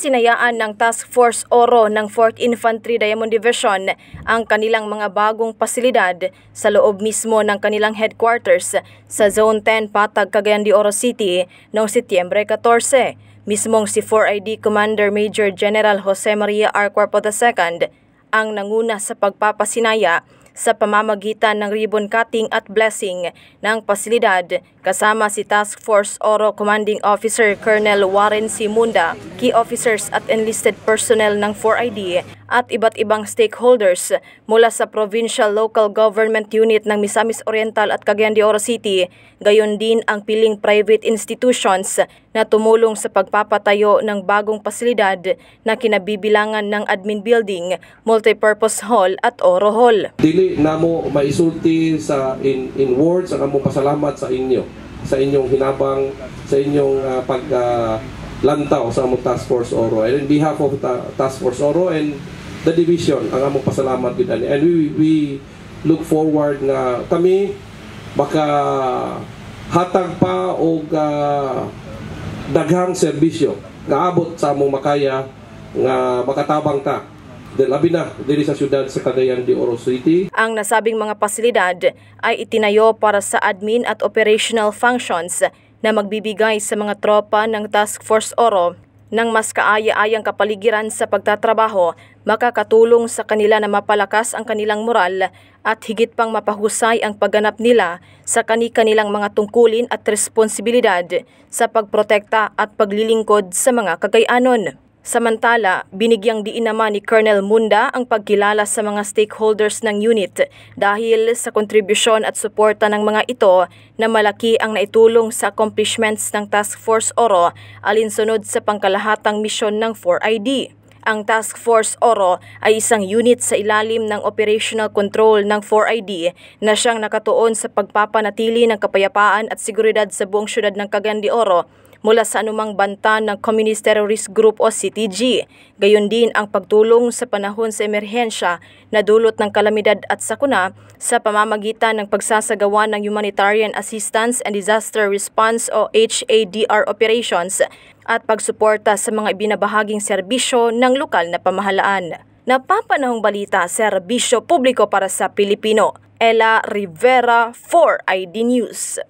Pinapasinayaan ng Task Force Oro ng 4th Infantry Diamond Division ang kanilang mga bagong pasilidad sa loob mismo ng kanilang headquarters sa Zone 10 Patag, Cagayan de Oro City noong Setyembre 14. Mismong si 4ID Commander Major General Jose Maria R. Cuerpo II ang nanguna sa pagpapasinaya sa pamamagitan ng ribbon cutting at blessing ng pasilidad kasama si Task Force Oro Commanding Officer Colonel Warren C. Munda, key officers at enlisted personnel ng 4ID at iba't ibang stakeholders mula sa Provincial Local Government Unit ng Misamis Oriental at Cagayan de Oro City, gayon din ang piling private institutions na tumulong sa pagpapatayo ng bagong pasilidad na kinabibilangan ng admin building, multipurpose hall at Oro Hall. Dili namo maisulti sa in words ang among pasalamat sa inyo, sa inyong hinabang, sa inyong paglantaw sa among Task Force Oro. And in behalf of Task Force Oro and the division, ang among pasalamat gid ani. And we look forward na kami baka hatag pa og daghang serbisyo nga abot sa among makaya nga makatabang ta labi na diri sa syudad sa Cagayan de Oro City. Ang nasabing mga pasilidad ay itinayo para sa admin at operational functions na magbibigay sa mga tropa ng Task Force Oro ng mas kaaya-ayang kapaligiran sa pagtatrabaho, makakatulong sa kanila na mapalakas ang kanilang moral at higit pang mapahusay ang pagganap nila sa kani-kanilang mga tungkulin at responsibilidad sa pagprotekta at paglilingkod sa mga Cagayanon. Samantala, binigyang diin naman ni Colonel Munda ang pagkilala sa mga stakeholders ng unit dahil sa kontribusyon at suporta ng mga ito na malaki ang naitulong sa accomplishments ng Task Force Oro alinsunod sa pangkalahatang misyon ng 4ID. Ang Task Force Oro ay isang unit sa ilalim ng operational control ng 4ID na siyang nakatuon sa pagpapanatili ng kapayapaan at seguridad sa buong syudad ng Cagayan de Oro mula sa anumang banta ng Communist Terrorist Group o CTG. Gayon din ang pagtulong sa panahon sa emerhensya na dulot ng kalamidad at sakuna sa pamamagitan ng pagsasagawa ng Humanitarian Assistance and Disaster Response o HADR operations at pagsuporta sa mga ibinabahaging serbisyo ng lokal na pamahalaan. Napapanahong balita, serbisyo publiko para sa Pilipino. Ella Rivera, 4ID News.